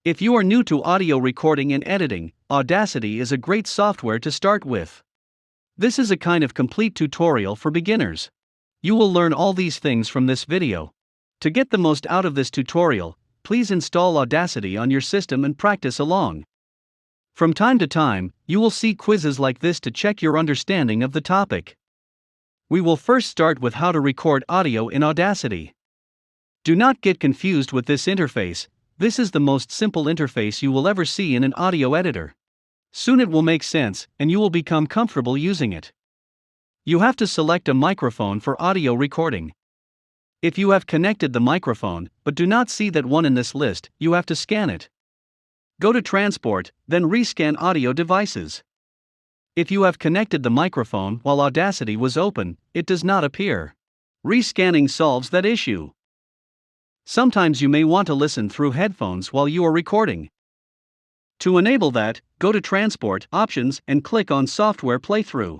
If you are new to audio recording and editing, Audacity is a great software to start with. This is a kind of complete tutorial for beginners. You will learn all these things from this video. To get the most out of this tutorial, please install Audacity on your system and practice along. From time to time, you will see quizzes like this to check your understanding of the topic. We will first start with how to record audio in Audacity. Do not get confused with this interface. This is the most simple interface you will ever see in an audio editor. Soon it will make sense, and you will become comfortable using it. You have to select a microphone for audio recording. If you have connected the microphone, but do not see that one in this list, you have to scan it. Go to Transport, then rescan audio devices. If you have connected the microphone while Audacity was open, it does not appear. Rescanning solves that issue. Sometimes you may want to listen through headphones while you are recording. To enable that, go to Transport Options and click on Software Playthrough.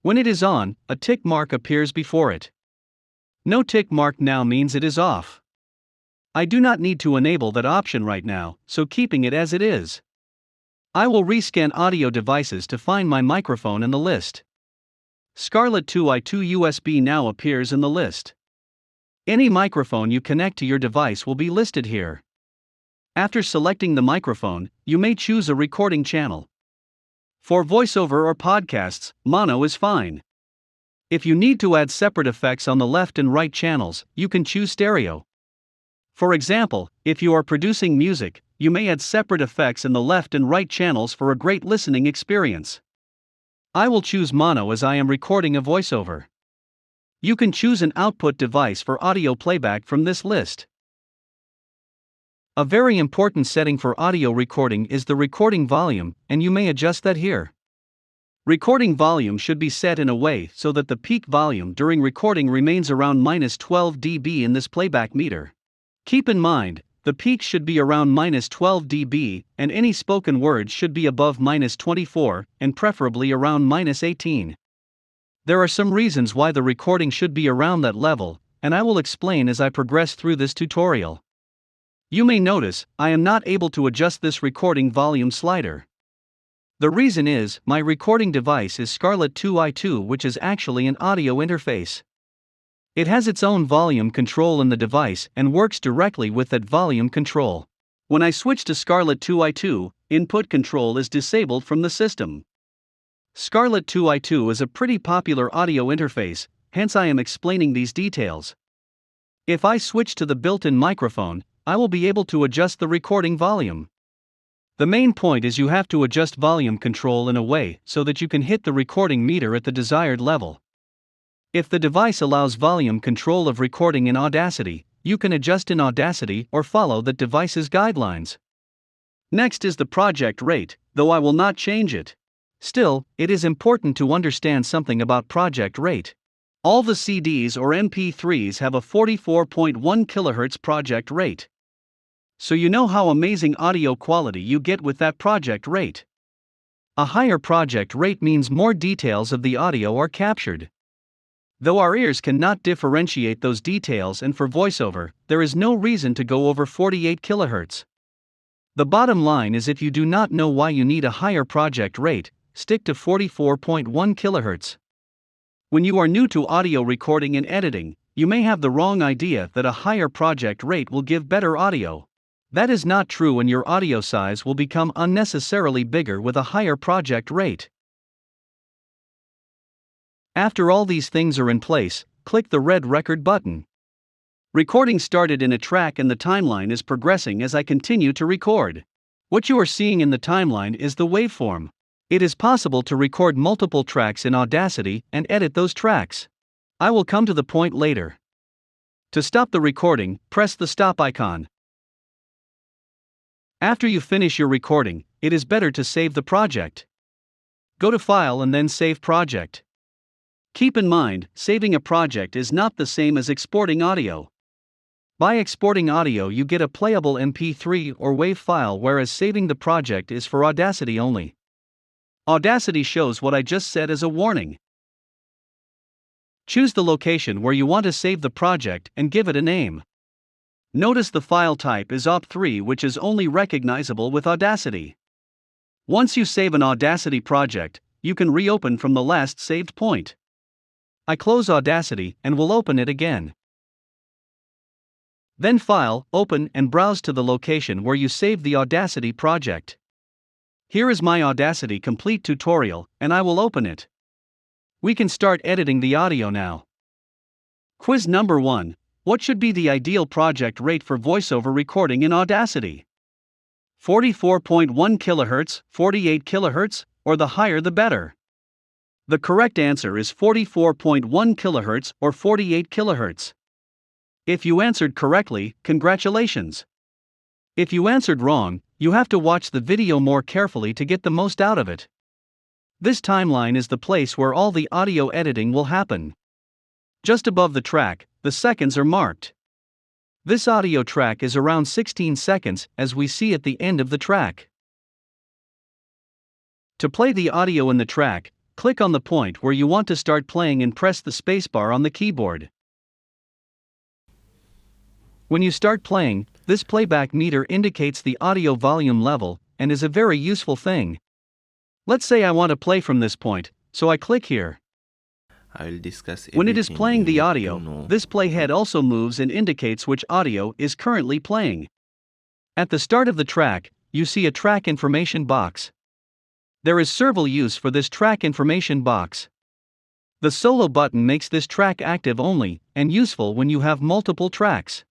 When it is on, a tick mark appears before it. No tick mark now means it is off. I do not need to enable that option right now, so keeping it as it is. I will rescan audio devices to find my microphone in the list. Scarlett 2i2 USB now appears in the list. Any microphone you connect to your device will be listed here. After selecting the microphone, you may choose a recording channel. For voiceover or podcasts, mono is fine. If you need to add separate effects on the left and right channels, you can choose stereo. For example, if you are producing music, you may add separate effects in the left and right channels for a great listening experience. I will choose mono as I am recording a voiceover. You can choose an output device for audio playback from this list. A very important setting for audio recording is the recording volume, and you may adjust that here. Recording volume should be set in a way so that the peak volume during recording remains around -12 dB in this playback meter. Keep in mind, the peak should be around -12 dB, and any spoken words should be above -24, and preferably around -18. There are some reasons why the recording should be around that level, and I will explain as I progress through this tutorial. You may notice, I am not able to adjust this recording volume slider. The reason is, my recording device is Scarlett 2i2, which is actually an audio interface. It has its own volume control in the device and works directly with that volume control. When I switch to Scarlett 2i2, input control is disabled from the system. Scarlett 2i2 is a pretty popular audio interface, hence I am explaining these details. If I switch to the built-in microphone, I will be able to adjust the recording volume. The main point is you have to adjust volume control in a way so that you can hit the recording meter at the desired level. If the device allows volume control of recording in Audacity, you can adjust in Audacity or follow that device's guidelines. Next is the project rate, though I will not change it. Still, it is important to understand something about project rate. All the CDs or MP3s have a 44.1 kHz project rate. So you know how amazing audio quality you get with that project rate. A higher project rate means more details of the audio are captured. Though our ears cannot differentiate those details, and for voiceover, there is no reason to go over 48 kHz. The bottom line is, if you do not know why you need a higher project rate, stick to 44.1 kHz. When you are new to audio recording and editing, you may have the wrong idea that a higher project rate will give better audio. That is not true, and your audio size will become unnecessarily bigger with a higher project rate. After all these things are in place, click the red record button. Recording started in a track and the timeline is progressing as I continue to record. What you are seeing in the timeline is the waveform. It is possible to record multiple tracks in Audacity and edit those tracks. I will come to the point later. To stop the recording, press the stop icon. After you finish your recording, it is better to save the project. Go to File and then Save Project. Keep in mind, saving a project is not the same as exporting audio. By exporting audio, you get a playable MP3 or WAV file, whereas saving the project is for Audacity only. Audacity shows what I just said as a warning. Choose the location where you want to save the project and give it a name. Notice the file type is OP3, which is only recognizable with Audacity. Once you save an Audacity project, you can reopen from the last saved point. I close Audacity and will open it again. Then File, Open, and browse to the location where you saved the Audacity project. Here is my Audacity complete tutorial, and I will open it. We can start editing the audio now. Quiz number 1. What should be the ideal project rate for voiceover recording in Audacity? 44.1 kHz, 48 kHz, or the higher the better? The correct answer is 44.1 kHz or 48 kHz. If you answered correctly, congratulations. If you answered wrong, you have to watch the video more carefully to get the most out of it. This timeline is the place where all the audio editing will happen. Just above the track, the seconds are marked. This audio track is around 16 seconds, as we see at the end of the track. To play the audio in the track, click on the point where you want to start playing and press the spacebar on the keyboard. When you start playing, this playback meter indicates the audio volume level and is a very useful thing. Let's say I want to play from this point, so I click here. I will discuss when it is playing the audio, know. this playhead also moves and indicates which audio is currently playing. At the start of the track, you see a track information box. There is several use for this track information box. The solo button makes this track active only and useful when you have multiple tracks.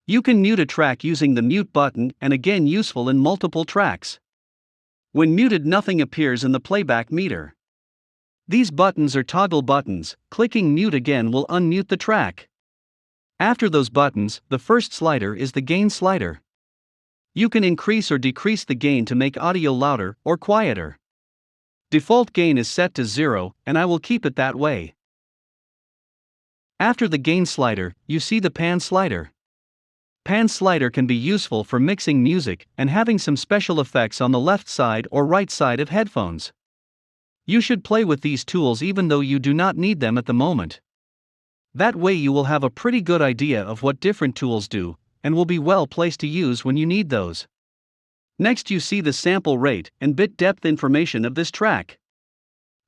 You can mute a track using the mute button, and again useful in multiple tracks. When muted, nothing appears in the playback meter. These buttons are toggle buttons. Clicking mute again will unmute the track. After those buttons, the first slider is the gain slider. You can increase or decrease the gain to make audio louder or quieter. Default gain is set to 0, and I will keep it that way. After the gain slider, you see the pan slider. Pan slider can be useful for mixing music and having some special effects on the left side or right side of headphones. You should play with these tools even though you do not need them at the moment. That way you will have a pretty good idea of what different tools do, and will be well placed to use when you need those. Next you see the sample rate and bit depth information of this track.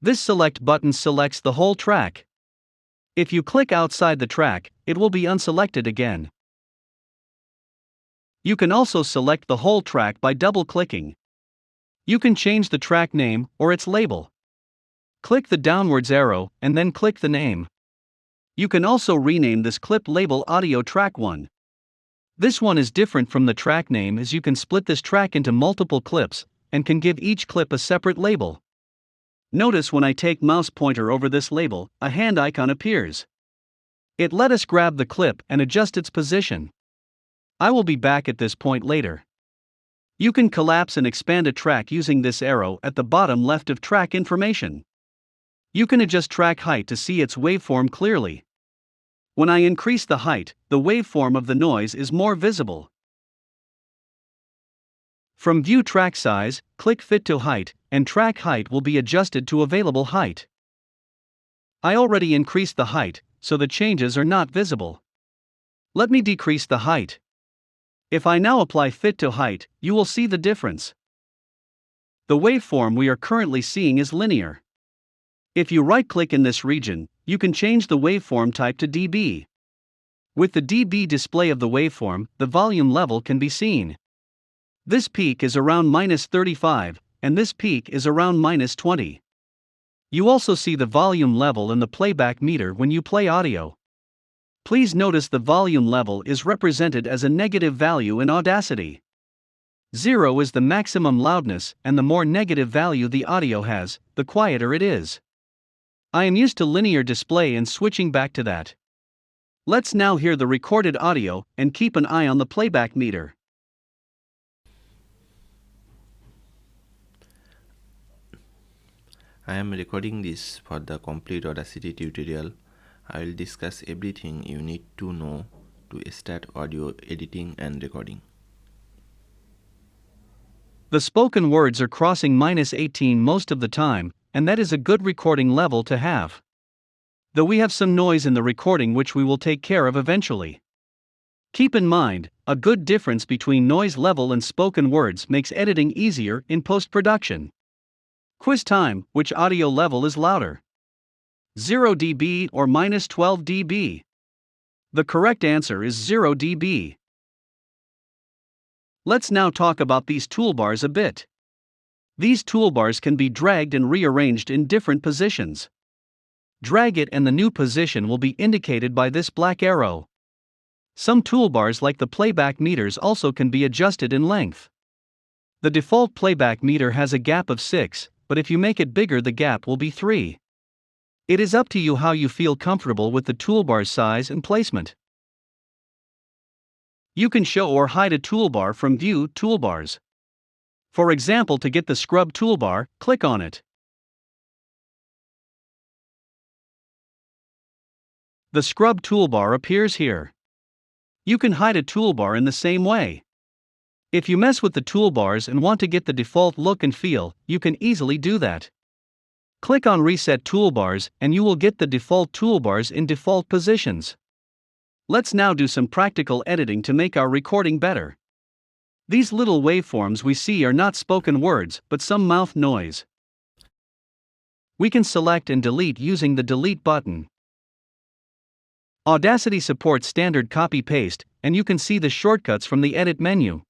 This select button selects the whole track. If you click outside the track, it will be unselected again. You can also select the whole track by double-clicking. You can change the track name or its label. Click the downwards arrow and then click the name. You can also rename this clip label Audio Track 1. This one is different from the track name, as you can split this track into multiple clips and can give each clip a separate label. Notice when I take mouse pointer over this label, a hand icon appears. It let us grab the clip and adjust its position. I will be back at this point later. You can collapse and expand a track using this arrow at the bottom left of track information. You can adjust track height to see its waveform clearly. When I increase the height, the waveform of the noise is more visible. From View Track Size, click Fit to Height, and track height will be adjusted to available height. I already increased the height, so the changes are not visible. Let me decrease the height. If I now apply Fit to Height, you will see the difference. The waveform we are currently seeing is linear. If you right-click in this region, you can change the waveform type to dB. With the dB display of the waveform, the volume level can be seen. This peak is around -35, and this peak is around -20. You also see the volume level in the playback meter when you play audio. Please notice the volume level is represented as a negative value in Audacity. 0 is the maximum loudness, and the more negative value the audio has, the quieter it is. I am used to linear display and switching back to that. Let's now hear the recorded audio and keep an eye on the playback meter. I am recording this for the complete Audacity tutorial. I will discuss everything you need to know to start audio editing and recording. The spoken words are crossing -18 most of the time, and that is a good recording level to have. Though we have some noise in the recording which we will take care of eventually. Keep in mind, a good difference between noise level and spoken words makes editing easier in post-production. Quiz time: which audio level is louder? 0 dB or minus 12 dB? The correct answer is 0 dB. Let's now talk about these toolbars a bit. These toolbars can be dragged and rearranged in different positions. Drag it and the new position will be indicated by this black arrow. Some toolbars like the playback meters also can be adjusted in length. The default playback meter has a gap of 6, but if you make it bigger the gap will be 3. It is up to you how you feel comfortable with the toolbar's size and placement. You can show or hide a toolbar from View Toolbars. For example, to get the Scrub toolbar, click on it. The Scrub toolbar appears here. You can hide a toolbar in the same way. If you mess with the toolbars and want to get the default look and feel, you can easily do that. Click on Reset Toolbars and you will get the default toolbars in default positions. Let's now do some practical editing to make our recording better. These little waveforms we see are not spoken words but some mouth noise. We can select and delete using the Delete button. Audacity supports standard copy-paste, and you can see the shortcuts from the Edit menu.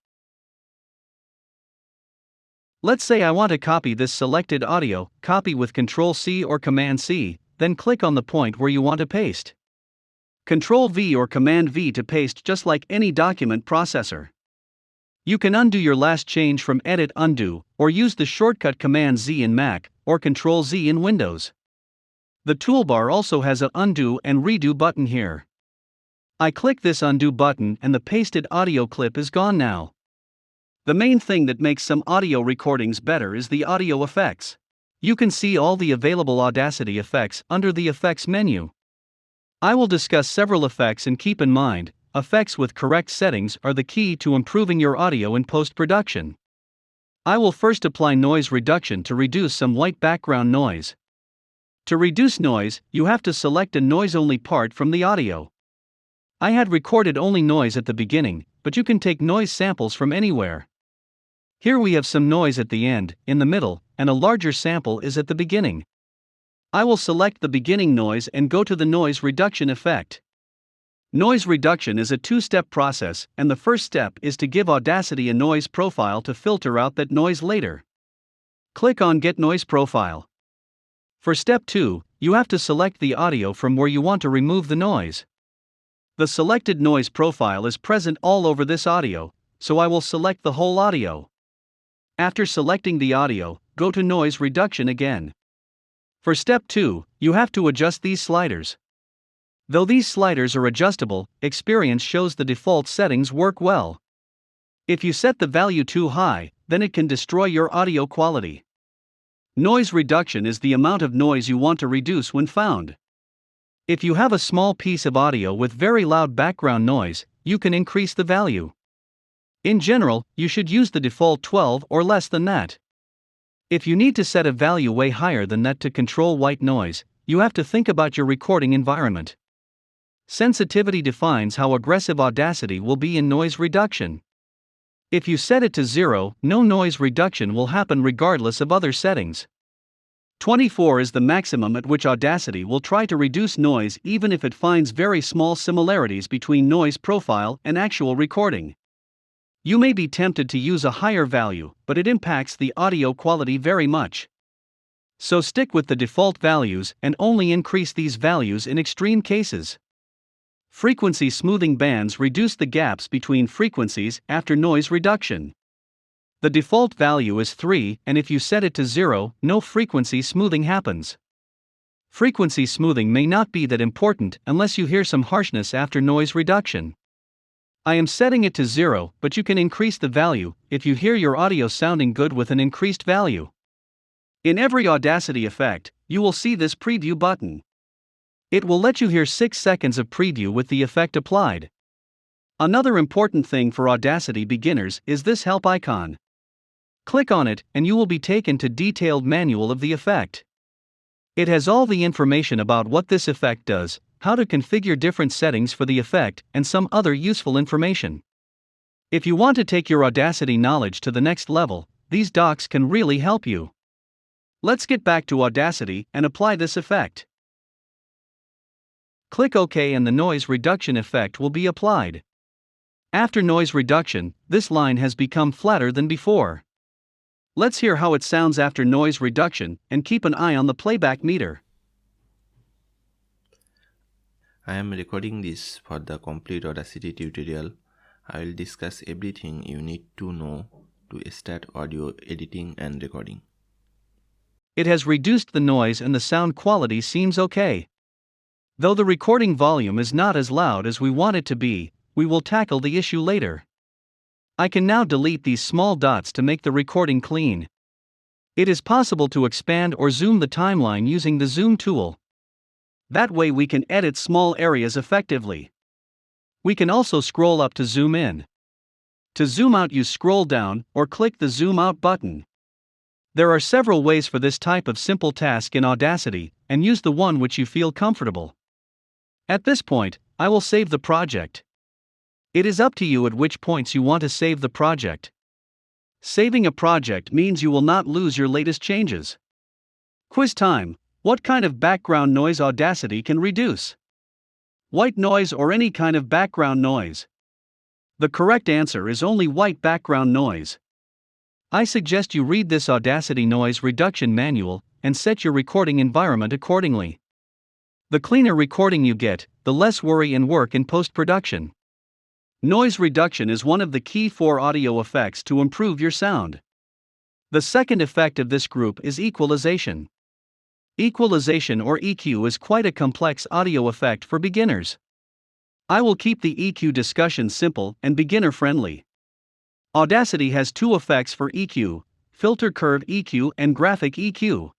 Let's say I want to copy this selected audio, copy with Ctrl-C or Command-C, then click on the point where you want to paste. Ctrl-V or Command-V to paste just like any document processor. You can undo your last change from Edit Undo, or use the shortcut Command-Z in Mac, or Ctrl-Z in Windows. The toolbar also has an Undo and Redo button here. I click this Undo button and the pasted audio clip is gone now. The main thing that makes some audio recordings better is the audio effects. You can see all the available Audacity effects under the Effects menu. I will discuss several effects and keep in mind, effects with correct settings are the key to improving your audio in post-production. I will first apply noise reduction to reduce some white background noise. To reduce noise, you have to select a noise-only part from the audio. I had recorded only noise at the beginning, but you can take noise samples from anywhere. Here we have some noise at the end, in the middle, and a larger sample is at the beginning. I will select the beginning noise and go to the noise reduction effect. Noise reduction is a two-step process, and the first step is to give Audacity a noise profile to filter out that noise later. Click on Get Noise Profile. For step 2, you have to select the audio from where you want to remove the noise. The selected noise profile is present all over this audio, so I will select the whole audio. After selecting the audio, go to Noise Reduction again. For step 2, you have to adjust these sliders. Though these sliders are adjustable, experience shows the default settings work well. If you set the value too high, then it can destroy your audio quality. Noise reduction is the amount of noise you want to reduce when found. If you have a small piece of audio with very loud background noise, you can increase the value. In general, you should use the default 12 or less than that. If you need to set a value way higher than that to control white noise, you have to think about your recording environment. Sensitivity defines how aggressive Audacity will be in noise reduction. If you set it to 0, no noise reduction will happen regardless of other settings. 24 is the maximum at which Audacity will try to reduce noise even if it finds very small similarities between noise profile and actual recording. You may be tempted to use a higher value, but it impacts the audio quality very much. So stick with the default values and only increase these values in extreme cases. Frequency smoothing bands reduce the gaps between frequencies after noise reduction. The default value is 3, and if you set it to 0, no frequency smoothing happens. Frequency smoothing may not be that important unless you hear some harshness after noise reduction. I am setting it to 0, but you can increase the value if you hear your audio sounding good with an increased value. In every Audacity effect, you will see this preview button. It will let you hear 6 seconds of preview with the effect applied. Another important thing for Audacity beginners is this help icon. Click on it and you will be taken to detailed manual of the effect. It has all the information about what this effect does, how to configure different settings for the effect, and some other useful information. If you want to take your Audacity knowledge to the next level, these docs can really help you. Let's get back to Audacity and apply this effect. Click OK and the noise reduction effect will be applied. After noise reduction, this line has become flatter than before. Let's hear how it sounds after noise reduction and keep an eye on the playback meter. I am recording this for the complete Audacity tutorial. I will discuss everything you need to know to start audio editing and recording. It has reduced the noise and the sound quality seems okay. Though the recording volume is not as loud as we want it to be, we will tackle the issue later. I can now delete these small dots to make the recording clean. It is possible to expand or zoom the timeline using the zoom tool. That way we can edit small areas effectively. We can also scroll up to zoom in. To zoom out, you scroll down or click the zoom out button. There are several ways for this type of simple task in Audacity, and use the one which you feel comfortable. At this point, I will save the project. It is up to you at which points you want to save the project. Saving a project means you will not lose your latest changes. Quiz time. What kind of background noise Audacity can reduce? White noise or any kind of background noise? The correct answer is only white background noise. I suggest you read this Audacity noise reduction manual and set your recording environment accordingly. The cleaner recording you get, the less worry and work in post-production. Noise reduction is one of the key 4 audio effects to improve your sound. The second effect of this group is equalization. Equalization or EQ is quite a complex audio effect for beginners. I will keep the EQ discussion simple and beginner-friendly. Audacity has 2 effects for EQ, filter curve EQ and graphic EQ.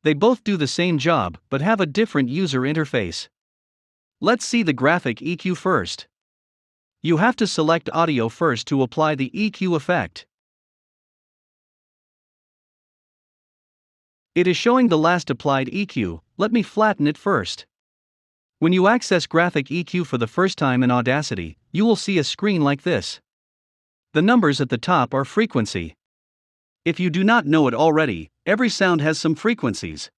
They both do the same job but have a different user interface. Let's see the graphic EQ first. You have to select audio first to apply the EQ effect. It is showing the last applied EQ. Let me flatten it first. When you access graphic EQ for the first time in Audacity, you will see a screen like this. The numbers at the top are frequency. If you do not know it already, every sound has some frequencies.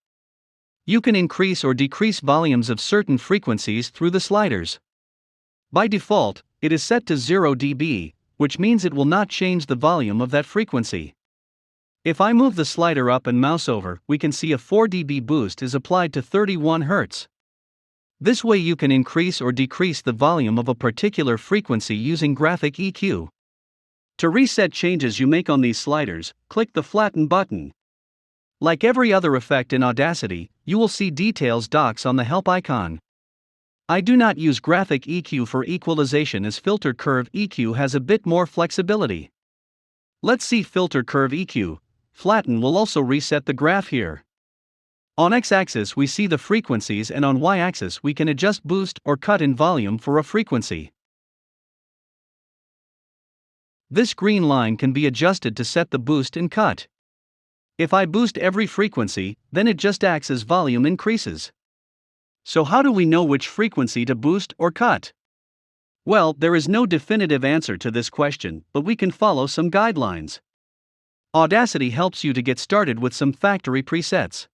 You can increase or decrease volumes of certain frequencies through the sliders. By default, it is set to 0 dB, which means it will not change the volume of that frequency. If I move the slider up and mouse over, we can see a 4 dB boost is applied to 31 Hz. This way you can increase or decrease the volume of a particular frequency using graphic EQ. To reset changes you make on these sliders, click the flatten button. Like every other effect in Audacity, you will see details docs on the help icon. I do not use graphic EQ for equalization as filter curve EQ has a bit more flexibility. Let's see filter curve EQ. Flatten will also reset the graph here. On x-axis we see the frequencies and on y-axis we can adjust boost or cut in volume for a frequency. This green line can be adjusted to set the boost and cut. If I boost every frequency, then it just acts as volume increases. So how do we know which frequency to boost or cut? Well, there is no definitive answer to this question, but we can follow some guidelines. Audacity helps you to get started with some factory presets.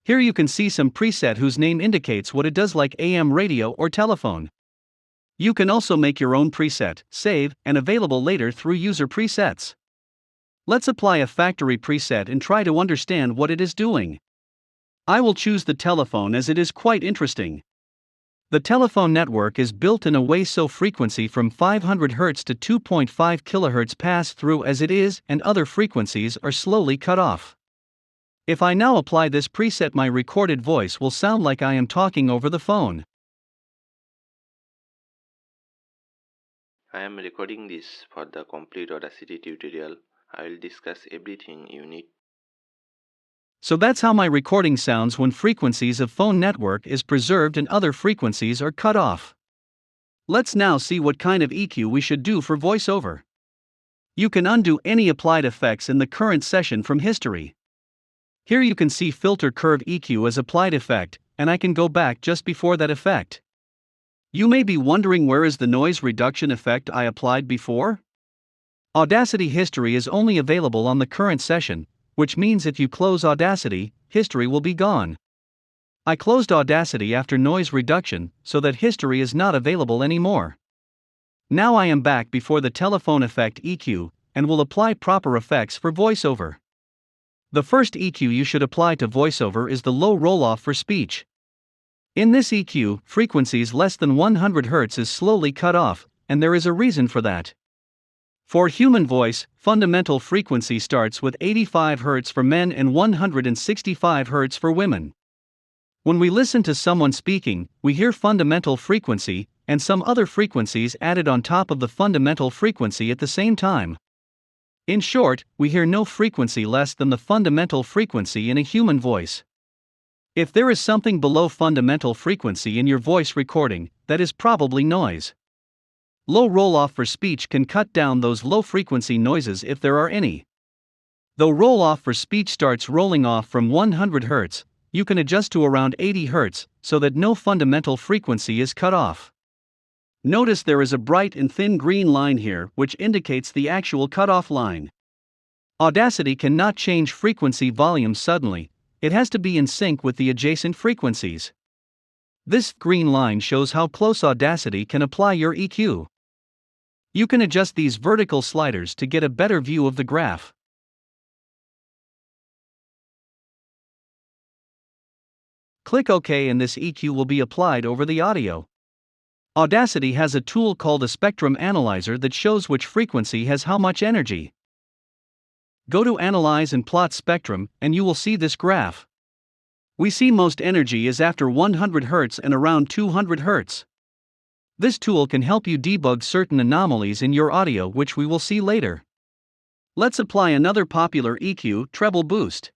Here you can see some preset whose name indicates what it does, like AM radio or telephone. You can also make your own preset, save, and available later through user presets. Let's apply a factory preset and try to understand what it is doing. I will choose the telephone as it is quite interesting. The telephone network is built in a way so frequency from 500 Hz to 2.5 kHz pass through as it is, and other frequencies are slowly cut off. If I now apply this preset, my recorded voice will sound like I am talking over the phone. I am recording this for the complete Audacity tutorial. I will discuss everything you need. So that's how my recording sounds when frequencies of phone network is preserved and other frequencies are cut off. Let's now see what kind of EQ we should do for voiceover. You can undo any applied effects in the current session from history. Here you can see filter curve EQ as applied effect, and I can go back just before that effect. You may be wondering, where is the noise reduction effect I applied before? Audacity history is only available on the current session, which means if you close Audacity, history will be gone. I closed Audacity after noise reduction, so that history is not available anymore. Now I am back before the telephone effect EQ, and will apply proper effects for voiceover. The first EQ you should apply to voiceover is the low roll-off for speech. In this EQ, frequencies less than 100 Hz is slowly cut off, and there is a reason for that. For human voice, fundamental frequency starts with 85 Hz for men and 165 Hz for women. When we listen to someone speaking, we hear fundamental frequency, and some other frequencies added on top of the fundamental frequency at the same time. In short, we hear no frequency less than the fundamental frequency in a human voice. If there is something below fundamental frequency in your voice recording, that is probably noise. Low roll-off for speech can cut down those low-frequency noises if there are any. Though roll-off for speech starts rolling off from 100 Hz, you can adjust to around 80 Hz, so that no fundamental frequency is cut off. Notice there is a bright and thin green line here, which indicates the actual cutoff line. Audacity cannot change frequency volume suddenly, it has to be in sync with the adjacent frequencies. This green line shows how close Audacity can apply your EQ. You can adjust these vertical sliders to get a better view of the graph. Click OK and this EQ will be applied over the audio. Audacity has a tool called a spectrum analyzer that shows which frequency has how much energy. Go to Analyze and plot spectrum, and you will see this graph. We see most energy is after 100 Hz and around 200 Hz. This tool can help you debug certain anomalies in your audio, which we will see later. Let's apply another popular EQ, treble boost.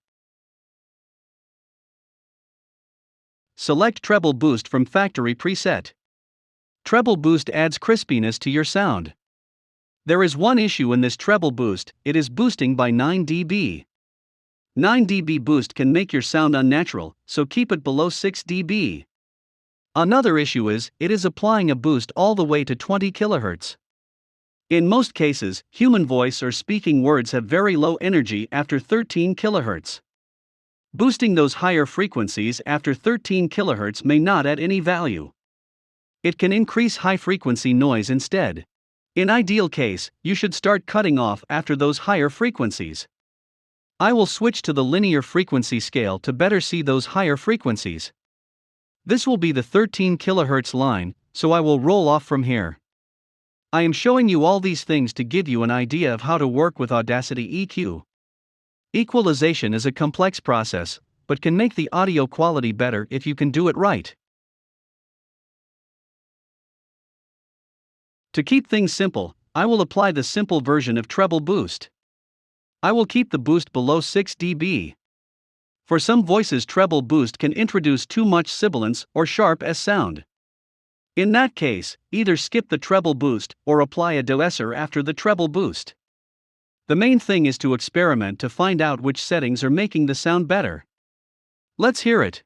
Select treble boost from factory preset. Treble boost adds crispiness to your sound. There is one issue in this treble boost, it is boosting by 9 dB. 9 dB boost can make your sound unnatural, so keep it below 6 dB. Another issue is, it is applying a boost all the way to 20 kHz. In most cases, human voice or speaking words have very low energy after 13 kHz. Boosting those higher frequencies after 13 kHz may not add any value. It can increase high-frequency noise instead. In ideal case, you should start cutting off after those higher frequencies. I will switch to the linear frequency scale to better see those higher frequencies. This will be the 13 kHz line, so I will roll off from here. I am showing you all these things to give you an idea of how to work with Audacity EQ. Equalization is a complex process, but can make the audio quality better if you can do it right. To keep things simple, I will apply the simple version of treble boost. I will keep the boost below 6 dB. For some voices, treble boost can introduce too much sibilance or sharp S sound. In that case, either skip the treble boost or apply a deesser after the treble boost. The main thing is to experiment to find out which settings are making the sound better. Let's hear it.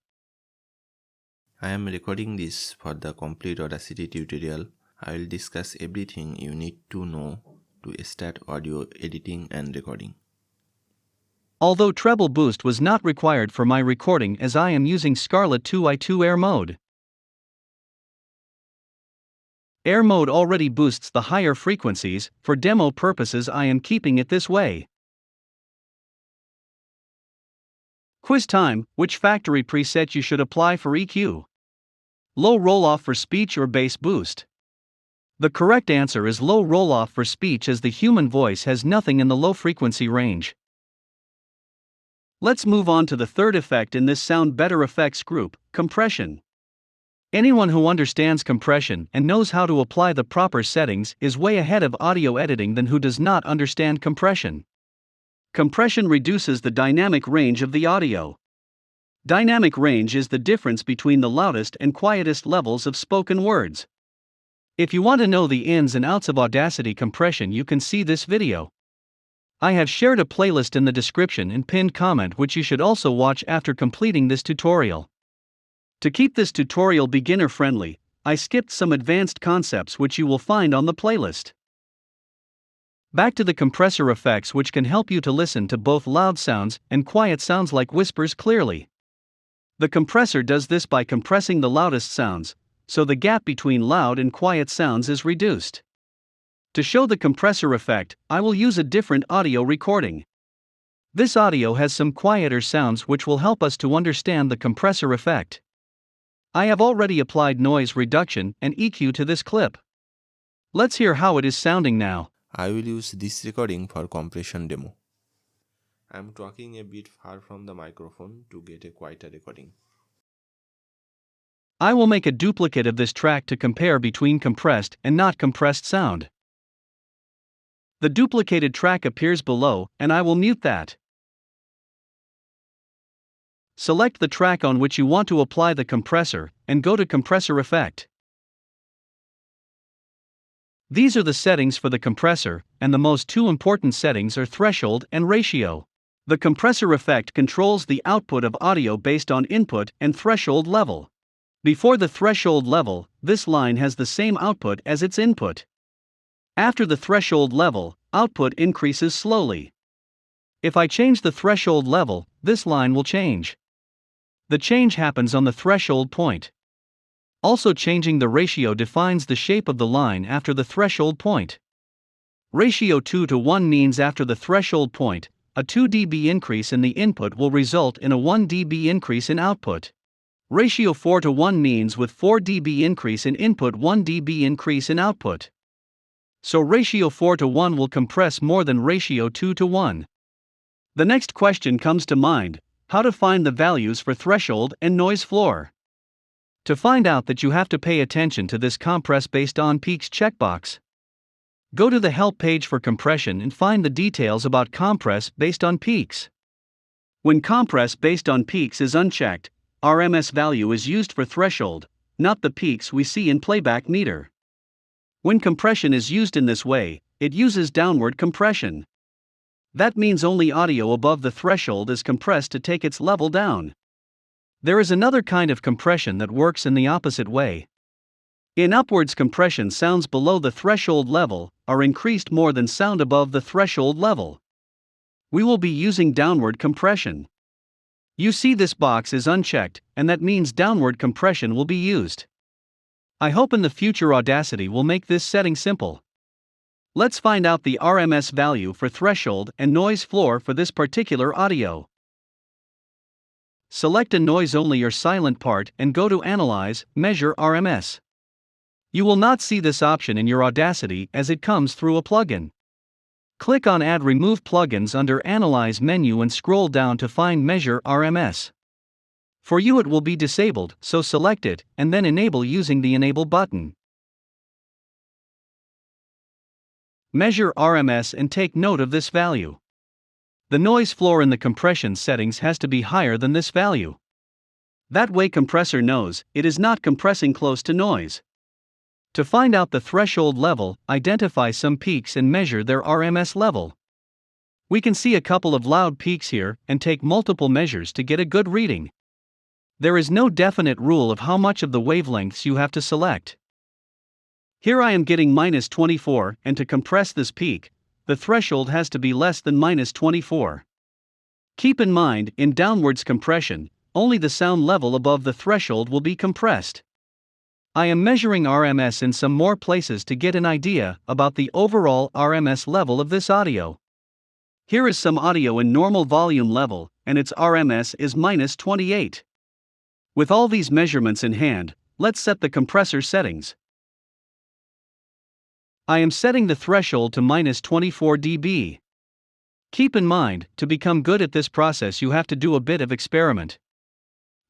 I am recording this for the complete Audacity tutorial. I will discuss everything you need to know to start audio editing and recording. Although treble boost was not required for my recording as I am using Scarlett 2i2 Air mode. Air mode already boosts the higher frequencies, for demo purposes I am keeping it this way. Quiz time, which factory preset you should apply for EQ? Low roll-off for speech or bass boost? The correct answer is low roll-off for speech, as the human voice has nothing in the low frequency range. Let's move on to the third effect in this sound better effects group, compression. Anyone who understands compression and knows how to apply the proper settings is way ahead of audio editing than who does not understand compression. Compression reduces the dynamic range of the audio. Dynamic range is the difference between the loudest and quietest levels of spoken words. If you want to know the ins and outs of Audacity compression, you can see this video. I have shared a playlist in the description and pinned comment which you should also watch after completing this tutorial. To keep this tutorial beginner-friendly, I skipped some advanced concepts which you will find on the playlist. Back to the compressor effects, which can help you to listen to both loud sounds and quiet sounds like whispers clearly. The compressor does this by compressing the loudest sounds, so the gap between loud and quiet sounds is reduced. To show the compressor effect, I will use a different audio recording. This audio has some quieter sounds which will help us to understand the compressor effect. I have already applied noise reduction and EQ to this clip. Let's hear how it is sounding now. I will use this recording for compression demo. I am talking a bit far from the microphone to get a quieter recording. I will make a duplicate of this track to compare between compressed and not compressed sound. The duplicated track appears below, and I will mute that. Select the track on which you want to apply the compressor, and go to Compressor Effect. These are the settings for the compressor, and the most two important settings are threshold and ratio. The compressor effect controls the output of audio based on input and threshold level. Before the threshold level, this line has the same output as its input. After the threshold level, output increases slowly. If I change the threshold level, this line will change. The change happens on the threshold point. Also, changing the ratio defines the shape of the line after the threshold point. Ratio 2:1 means after the threshold point, a 2 dB increase in the input will result in a 1 dB increase in output. Ratio 4:1 means with 4 dB increase in input, 1 dB increase in output. So ratio 4:1 will compress more than ratio 2:1. The next question comes to mind: how to find the values for threshold and noise floor. To find out that, you have to pay attention to this compress based on peaks checkbox. Go to the help page for compression and find the details about compress based on peaks. When compress based on peaks is unchecked, RMS value is used for threshold, not the peaks we see in playback meter. When compression is used in this way, it uses downward compression. That means only audio above the threshold is compressed to take its level down. There is another kind of compression that works in the opposite way. In upwards compression, sounds below the threshold level are increased more than sound above the threshold level. We will be using downward compression. You see this box is unchecked, and that means downward compression will be used. I hope in the future Audacity will make this setting simple. Let's find out the RMS value for threshold and noise floor for this particular audio. Select a noise only or silent part and go to Analyze, Measure RMS. You will not see this option in your Audacity as it comes through a plugin. Click on Add Remove Plugins under Analyze menu and scroll down to find Measure RMS. For you it will be disabled, so select it and then enable using the Enable button. Measure RMS and take note of this value. The noise floor in the compression settings has to be higher than this value. That way compressor knows it is not compressing close to noise. To find out the threshold level, identify some peaks and measure their RMS level. We can see a couple of loud peaks here and take multiple measures to get a good reading. There is no definite rule of how much of the wavelengths you have to select. Here I am getting -24, and to compress this peak, the threshold has to be less than -24. Keep in mind, in downwards compression, only the sound level above the threshold will be compressed. I am measuring RMS in some more places to get an idea about the overall RMS level of this audio. Here is some audio in normal volume level, and its RMS is -28. With all these measurements in hand, let's set the compressor settings. I am setting the threshold to -24 dB. Keep in mind, to become good at this process you have to do a bit of experiment.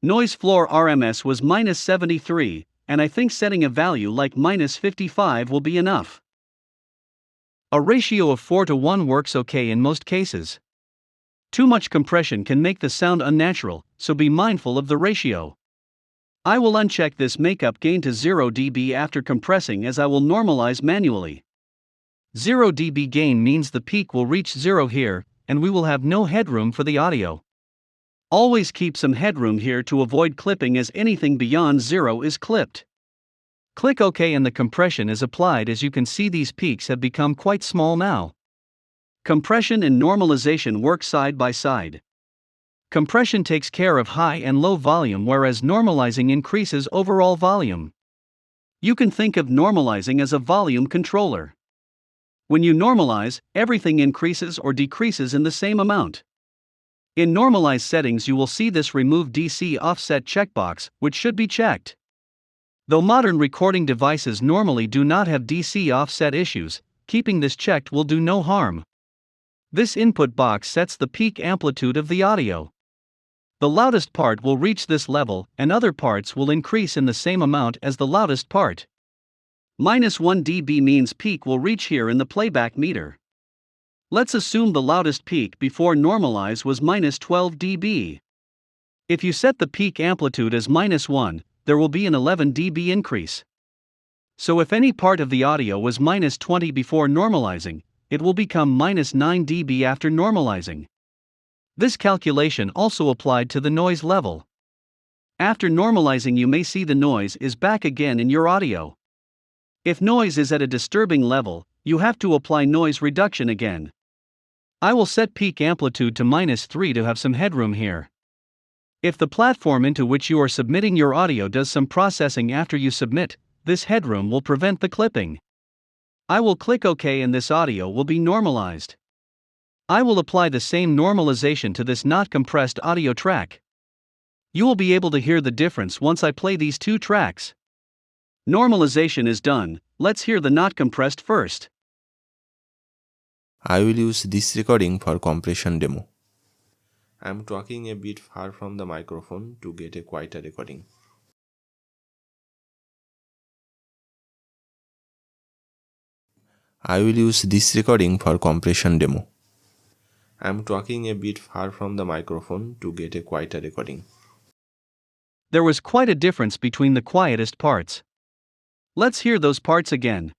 Noise floor RMS was -73, and I think setting a value like -55 will be enough. A ratio of 4:1 works okay in most cases. Too much compression can make the sound unnatural, so be mindful of the ratio. I will uncheck this makeup gain to 0 dB after compressing, as I will normalize manually. 0 dB gain means the peak will reach 0 here, and we will have no headroom for the audio. Always keep some headroom here to avoid clipping, as anything beyond 0 is clipped. Click OK and the compression is applied. As you can see, these peaks have become quite small now. Compression and normalization work side by side. Compression takes care of high and low volume, whereas normalizing increases overall volume. You can think of normalizing as a volume controller. When you normalize, everything increases or decreases in the same amount. In Normalize settings, you will see this Remove DC Offset checkbox, which should be checked. Though modern recording devices normally do not have DC offset issues, keeping this checked will do no harm. This input box sets the peak amplitude of the audio. The loudest part will reach this level, and other parts will increase in the same amount as the loudest part. -1 dB means peak will reach here in the playback meter. Let's assume the loudest peak before Normalize was -12 dB. If you set the peak amplitude as -1, there will be an 11 dB increase. So if any part of the audio was -20 before normalizing, it will become -9 dB after normalizing. This calculation also applied to the noise level. After normalizing, you may see the noise is back again in your audio. If noise is at a disturbing level, you have to apply noise reduction again. I will set peak amplitude to -3 to have some headroom here. If the platform into which you are submitting your audio does some processing after you submit, this headroom will prevent the clipping. I will click OK and this audio will be normalized. I will apply the same normalization to this not compressed audio track. You will be able to hear the difference once I play these two tracks. Normalization is done. Let's hear the not compressed first. I will use this recording for compression demo. I am talking a bit far from the microphone to get a quieter recording. I will use this recording for compression demo. I am talking a bit far from the microphone to get a quieter recording. There was quite a difference between the quietest parts. Let's hear those parts again.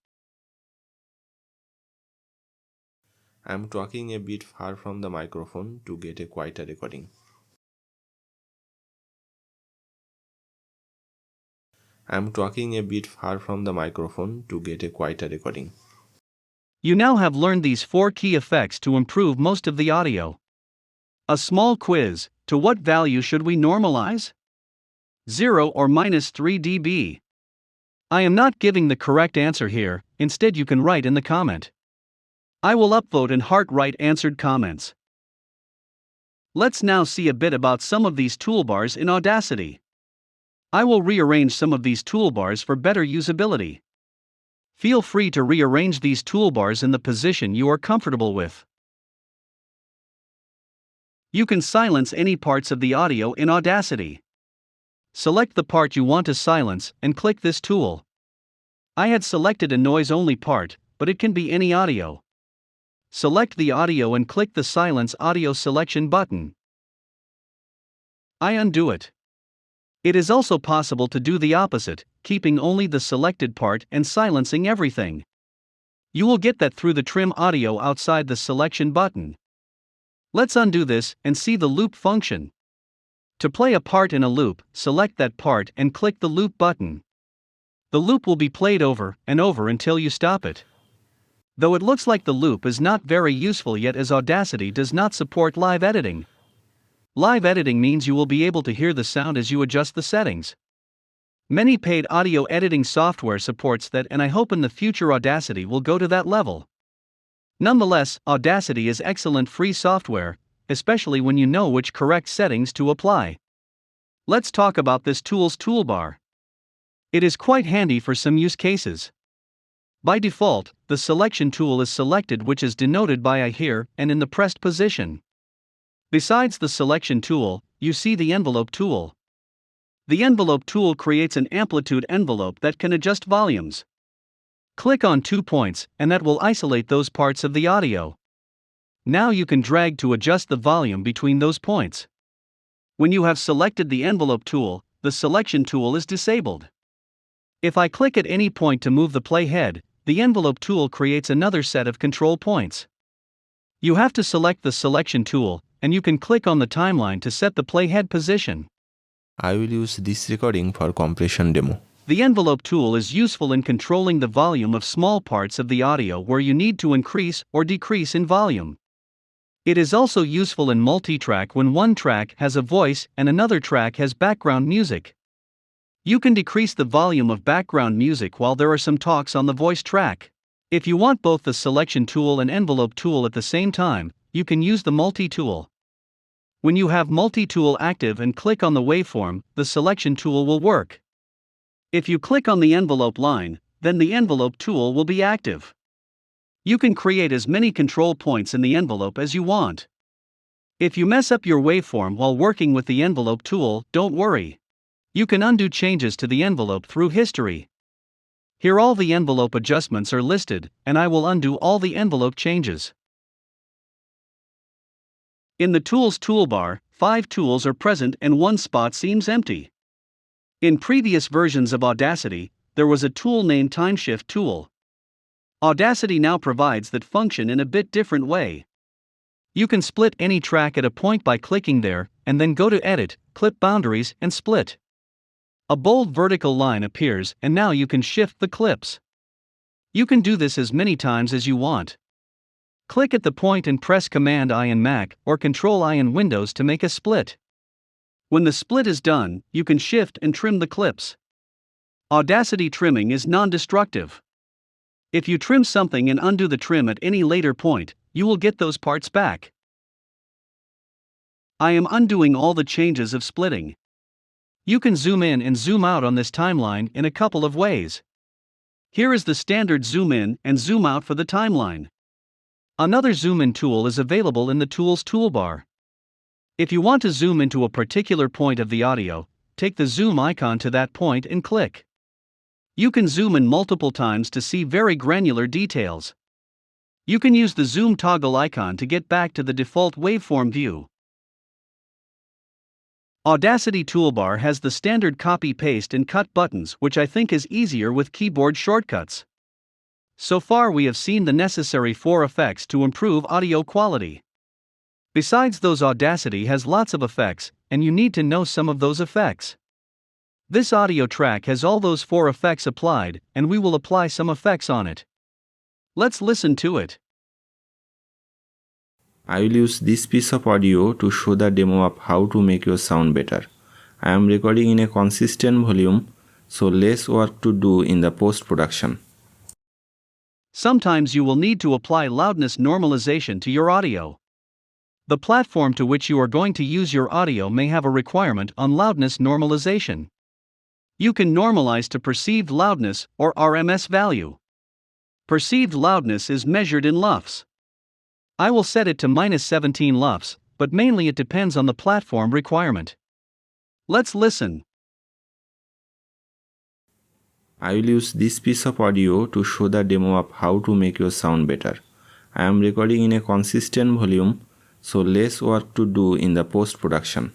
I am talking a bit far from the microphone to get a quieter recording. I am talking a bit far from the microphone to get a quieter recording. You now have learned these 4 key effects to improve most of the audio. A small quiz: to what value should we normalize? 0 or -3 dB? I am not giving the correct answer here, instead you can write in the comment. I will upvote and heart right answered comments. Let's now see a bit about some of these toolbars in Audacity. I will rearrange some of these toolbars for better usability. Feel free to rearrange these toolbars in the position you are comfortable with. You can silence any parts of the audio in Audacity. Select the part you want to silence and click this tool. I had selected a noise-only part, but it can be any audio. Select the audio and click the Silence Audio Selection button. I undo it. It is also possible to do the opposite, keeping only the selected part and silencing everything. You will get that through the Trim Audio outside the Selection button. Let's undo this and see the loop function. To play a part in a loop, select that part and click the loop button. The loop will be played over and over until you stop it. Though it looks like the loop is not very useful yet, as Audacity does not support live editing. Live editing means you will be able to hear the sound as you adjust the settings. Many paid audio editing software supports that, and I hope in the future Audacity will go to that level. Nonetheless, Audacity is excellent free software, especially when you know which correct settings to apply. Let's talk about this tool's toolbar. It is quite handy for some use cases. By default, the selection tool is selected, which is denoted by a here and in the pressed position. Besides the selection tool, you see the envelope tool. The envelope tool creates an amplitude envelope that can adjust volumes. Click on 2 points, and that will isolate those parts of the audio. Now you can drag to adjust the volume between those points. When you have selected the envelope tool, the selection tool is disabled. If I click at any point to move the playhead, the envelope tool creates another set of control points. You have to select the selection tool and you can click on the timeline to set the playhead position. I will use this recording for compression demo. The envelope tool is useful in controlling the volume of small parts of the audio where you need to increase or decrease in volume. It is also useful in multi-track when one track has a voice and another track has background music. You can decrease the volume of background music while there are some talks on the voice track. If you want both the selection tool and envelope tool at the same time, you can use the multi-tool. When you have multi-tool active and click on the waveform, the selection tool will work. If you click on the envelope line, then the envelope tool will be active. You can create as many control points in the envelope as you want. If you mess up your waveform while working with the envelope tool, don't worry. You can undo changes to the envelope through history. Here all the envelope adjustments are listed, and I will undo all the envelope changes. In the Tools toolbar, 5 tools are present and one spot seems empty. In previous versions of Audacity, there was a tool named Timeshift tool. Audacity now provides that function in a bit different way. You can split any track at a point by clicking there, and then go to Edit, Clip Boundaries, and Split. A bold vertical line appears, and now you can shift the clips. You can do this as many times as you want. Click at the point and press Command-I in Mac or Control-I in Windows to make a split. When the split is done, you can shift and trim the clips. Audacity trimming is non-destructive. If you trim something and undo the trim at any later point, you will get those parts back. I am undoing all the changes of splitting. You can zoom in and zoom out on this timeline in a couple of ways. Here is the standard zoom in and zoom out for the timeline. Another zoom in tool is available in the Tools toolbar. If you want to zoom into a particular point of the audio, take the zoom icon to that point and click. You can zoom in multiple times to see very granular details. You can use the zoom toggle icon to get back to the default waveform view. Audacity toolbar has the standard copy, paste, and cut buttons, which I think is easier with keyboard shortcuts. So far we have seen the necessary 4 effects to improve audio quality. Besides those, Audacity has lots of effects, and you need to know some of those effects. This audio track has all those 4 effects applied, and we will apply some effects on it. Let's listen to it. I will use this piece of audio to show the demo of how to make your sound better. I am recording in a consistent volume, so less work to do in the post-production. Sometimes you will need to apply loudness normalization to your audio. The platform to which you are going to use your audio may have a requirement on loudness normalization. You can normalize to perceived loudness or RMS value. Perceived loudness is measured in LUFS. I will set it to -17 LUFS, but mainly it depends on the platform requirement. Let's listen. I will use this piece of audio to show the demo of how to make your sound better. I am recording in a consistent volume, so less work to do in the post-production.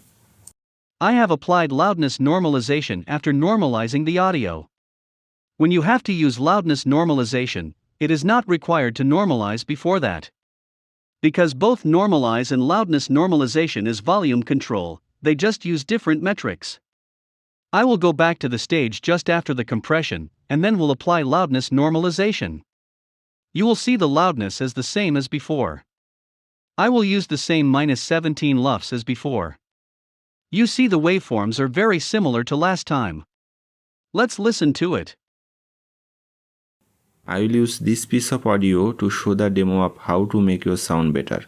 I have applied loudness normalization after normalizing the audio. When you have to use loudness normalization, it is not required to normalize before that. Because both normalize and loudness normalization is volume control, they just use different metrics. I will go back to the stage just after the compression, and then will apply loudness normalization. You will see the loudness as the same as before. I will use the same -17 LUFS as before. You see the waveforms are very similar to last time. Let's listen to it. I will use this piece of audio to show the demo of how to make your sound better.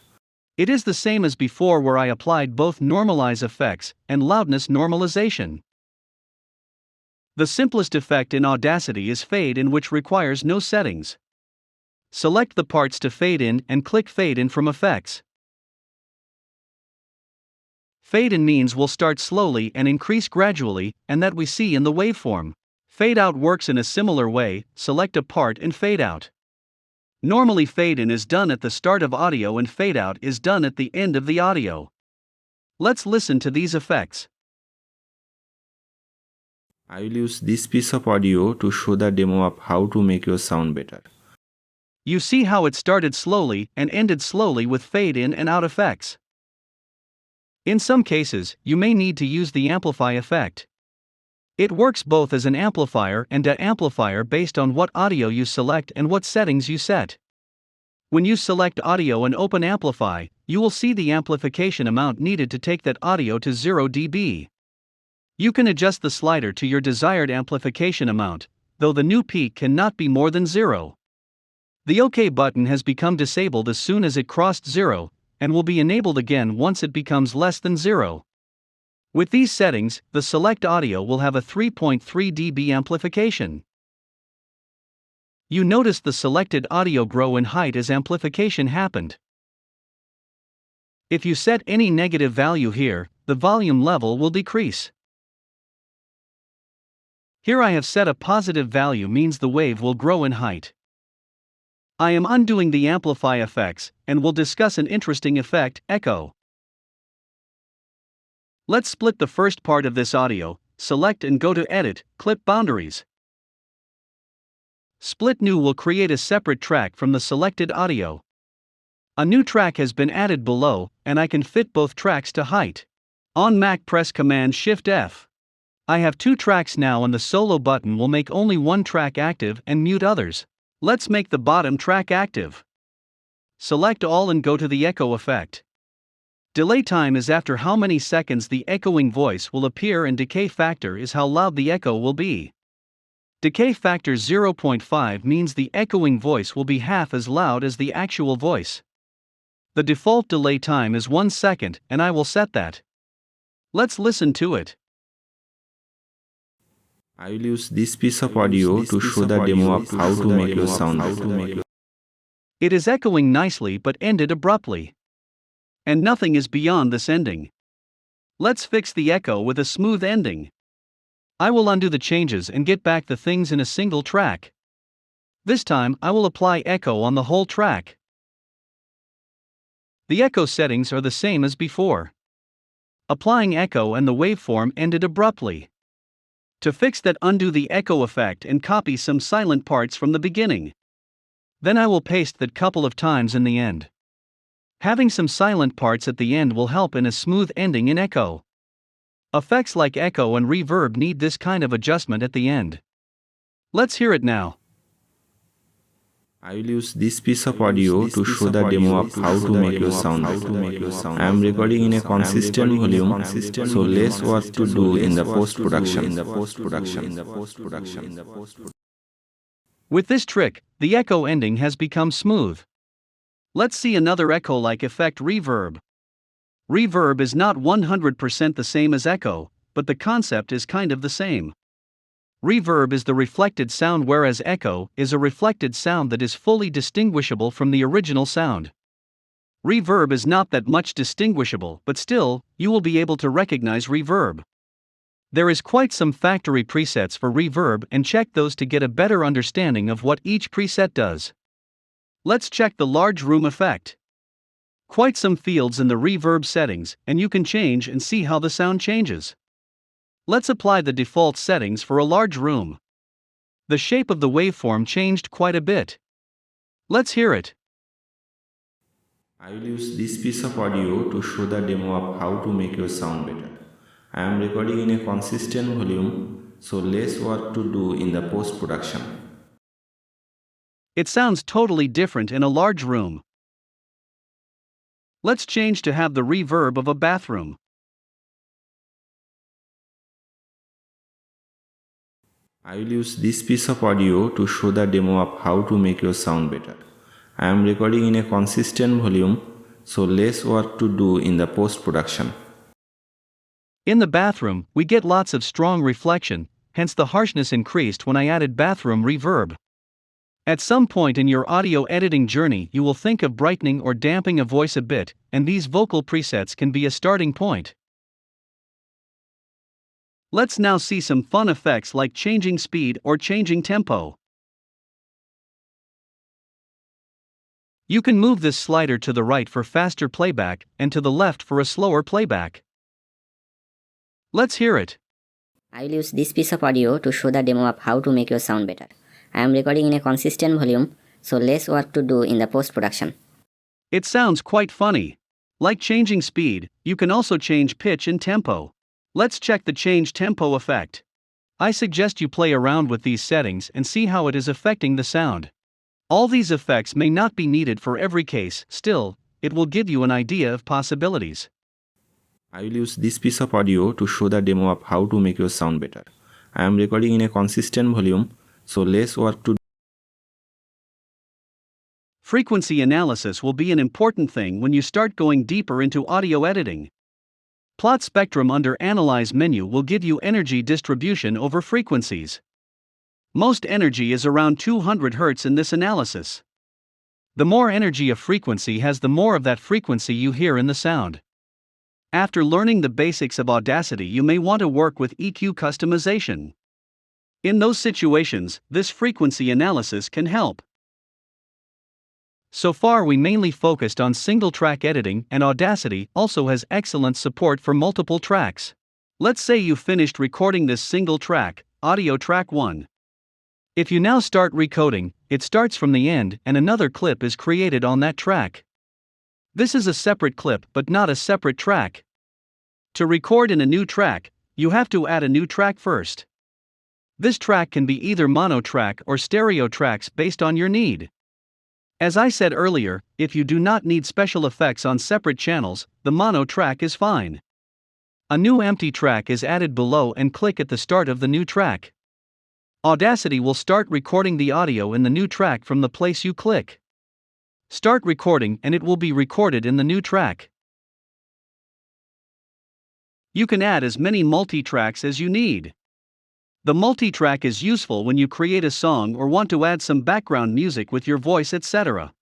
It is the same as before where I applied both normalize effects and loudness normalization. The simplest effect in Audacity is fade in, which requires no settings. Select the parts to fade in and click fade in from effects. Fade in means will start slowly and increase gradually, and that we see in the waveform. Fade out works in a similar way, select a part and fade out. Normally fade in is done at the start of audio and fade out is done at the end of the audio. Let's listen to these effects. I will use this piece of audio to show the demo of how to make your sound better. You see how it started slowly and ended slowly with fade in and out effects. In some cases, you may need to use the amplify effect. It works both as an amplifier and a amplifier based on what audio you select and what settings you set. When you select audio and open amplify, you will see the amplification amount needed to take that audio to 0 dB. You can adjust the slider to your desired amplification amount, though the new peak cannot be more than 0. The OK button has become disabled as soon as it crossed 0, and will be enabled again once it becomes less than 0. With these settings, the select audio will have a 3.3 dB amplification. You notice the selected audio grow in height as amplification happened. If you set any negative value here, the volume level will decrease. Here I have set a positive value, means the wave will grow in height. I am undoing the amplify effects, and will discuss an interesting effect, echo. Let's split the first part of this audio, select and go to Edit, Clip Boundaries. Split New will create a separate track from the selected audio. A new track has been added below, and I can fit both tracks to height. On Mac, press Command-Shift-F. I have two tracks now, and the solo button will make only one track active and mute others. Let's make the bottom track active. Select all and go to the echo effect. Delay time is after how many seconds the echoing voice will appear, and decay factor is how loud the echo will be. Decay factor 0.5 means the echoing voice will be half as loud as the actual voice. The default delay time is 1 second, and I will set that. Let's listen to it. I will use this piece of audio to show the demo of how to make your sound better. It is echoing nicely but ended abruptly. And nothing is beyond this ending. Let's fix the echo with a smooth ending. I will undo the changes and get back the things in a single track. This time I will apply echo on the whole track. The echo settings are the same as before. Applying echo and the waveform ended abruptly. To fix that, undo the echo effect and copy some silent parts from the beginning. Then I will paste that couple of times in the end. Having some silent parts at the end will help in a smooth ending in echo. Effects like echo and reverb need this kind of adjustment at the end. Let's hear it now. I will use this piece of audio to show the demo of how to make your sound better. I am recording in a consistent volume, so less work to do in the post-production. With this trick, the echo ending has become smooth. Let's see another echo-like effect, reverb. Reverb is not 100% the same as echo, but the concept is kind of the same. Reverb is the reflected sound, whereas echo is a reflected sound that is fully distinguishable from the original sound. Reverb is not that much distinguishable, but still, you will be able to recognize reverb. There is quite some factory presets for reverb, and check those to get a better understanding of what each preset does. Let's check the large room effect. Quite some fields in the reverb settings, and you can change and see how the sound changes. Let's apply the default settings for a large room. The shape of the waveform changed quite a bit. Let's hear it. I will use this piece of audio to show the demo of how to make your sound better. I am recording in a consistent volume, so less work to do in the post-production. It sounds totally different in a large room. Let's change to have the reverb of a bathroom. I will use this piece of audio to show the demo of how to make your sound better. I am recording in a consistent volume, so less work to do in the post-production. In the bathroom, we get lots of strong reflection, hence the harshness increased when I added bathroom reverb. At some point in your audio editing journey, you will think of brightening or damping a voice a bit, and these vocal presets can be a starting point. Let's now see some fun effects like changing speed or changing tempo. You can move this slider to the right for faster playback and to the left for a slower playback. Let's hear it. I will use this piece of audio to show the demo of how to make your sound better. I am recording in a consistent volume, so less work to do in the post-production. It sounds quite funny. Like changing speed, you can also change pitch and tempo. Let's check the change tempo effect. I suggest you play around with these settings and see how it is affecting the sound. All these effects may not be needed for every case, still, it will give you an idea of possibilities. I will use this piece of audio to show the demo of how to make your sound better. I am recording in a consistent volume, so less work to do. Frequency analysis will be an important thing when you start going deeper into audio editing. Plot spectrum under Analyze menu will give you energy distribution over frequencies. Most energy is around 200 Hz in this analysis. The more energy a frequency has, the more of that frequency you hear in the sound. After learning the basics of Audacity, you may want to work with EQ customization. In those situations, this frequency analysis can help. So far we mainly focused on single track editing, and Audacity also has excellent support for multiple tracks. Let's say you finished recording this single track, audio track 1. If you now start recoding, it starts from the end and another clip is created on that track. This is a separate clip but not a separate track. To record in a new track, you have to add a new track first. This track can be either mono track or stereo tracks based on your need. As I said earlier, if you do not need special effects on separate channels, the mono track is fine. A new empty track is added below and click at the start of the new track. Audacity will start recording the audio in the new track from the place you click. Start recording and it will be recorded in the new track. You can add as many multi-tracks as you need. The multi-track is useful when you create a song or want to add some background music with your voice, etc.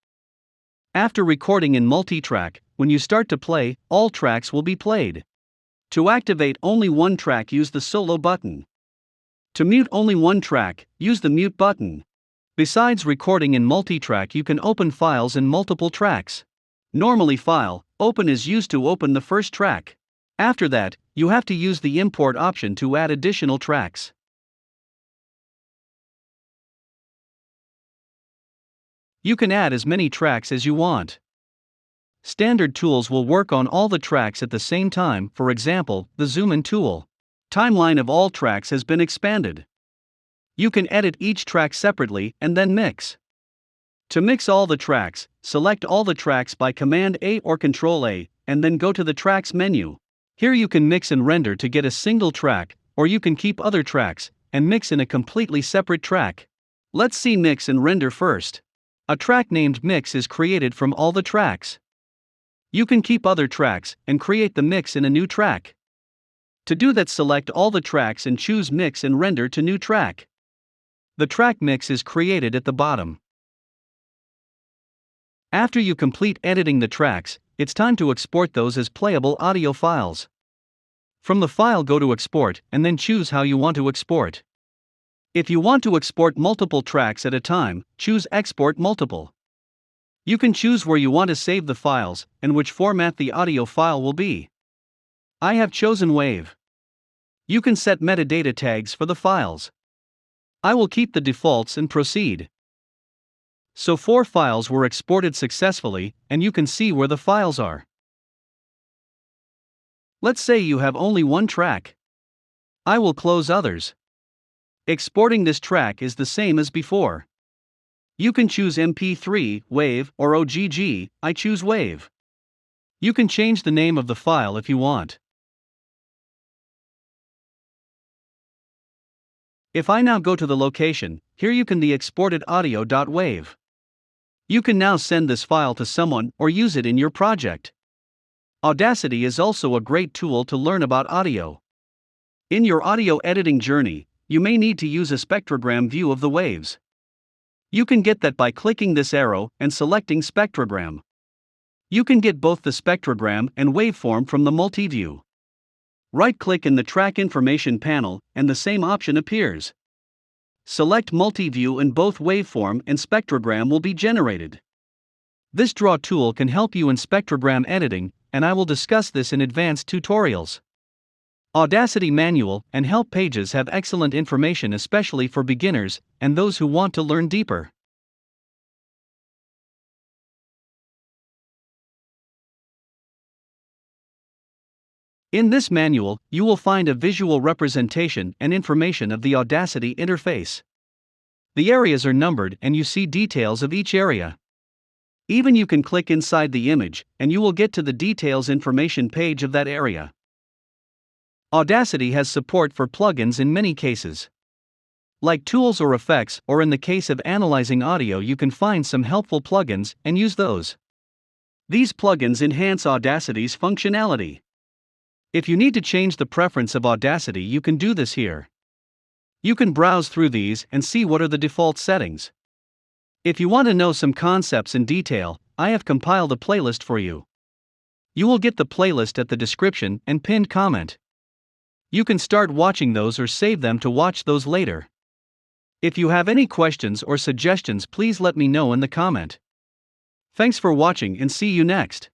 After recording in multi-track, when you start to play, all tracks will be played. To activate only one track, use the solo button. To mute only one track, use the mute button. Besides recording in multi-track, you can open files in multiple tracks. Normally file open is used to open the first track. After that, you have to use the import option to add additional tracks. You can add as many tracks as you want. Standard tools will work on all the tracks at the same time, for example, the zoom in tool. Timeline of all tracks has been expanded. You can edit each track separately and then mix. To mix all the tracks, select all the tracks by Command A or Control A, and then go to the Tracks menu. Here you can mix and render to get a single track, or you can keep other tracks and mix in a completely separate track. Let's see mix and render first. A track named mix is created from all the tracks. You can keep other tracks and create the mix in a new track. To do that, select all the tracks and choose mix and render to new track. The track mix is created at the bottom. After you complete editing the tracks, it's time to export those as playable audio files. From the file, go to Export and then choose how you want to export. If you want to export multiple tracks at a time, choose Export Multiple. You can choose where you want to save the files and which format the audio file will be. I have chosen WAV. You can set metadata tags for the files. I will keep the defaults and proceed. So 4 files were exported successfully, and you can see where the files are. Let's say you have only one track. I will close others. Exporting this track is the same as before. You can choose MP3, WAV, or OGG. I choose WAV. You can change the name of the file if you want. If I now go to the location, here you can the exported audio.wav. You can now send this file to someone or use it in your project. Audacity is also a great tool to learn about audio. In your audio editing journey, you may need to use a spectrogram view of the waves. You can get that by clicking this arrow and selecting spectrogram. You can get both the spectrogram and waveform from the multi-view. Right-click in the track information panel and the same option appears. Select multi-view and both waveform and spectrogram will be generated. This draw tool can help you in spectrogram editing, and I will discuss this in advanced tutorials. Audacity manual and help pages have excellent information, especially for beginners and those who want to learn deeper. In this manual, you will find a visual representation and information of the Audacity interface. The areas are numbered and you see details of each area. Even you can click inside the image, and you will get to the details information page of that area. Audacity has support for plugins in many cases. Like tools or effects, or in the case of analyzing audio, you can find some helpful plugins and use those. These plugins enhance Audacity's functionality. If you need to change the preference of Audacity, you can do this here. You can browse through these and see what are the default settings. If you want to know some concepts in detail, I have compiled a playlist for you. You will get the playlist at the description and pinned comment. You can start watching those or save them to watch those later. If you have any questions or suggestions, please let me know in the comment. Thanks for watching and see you next.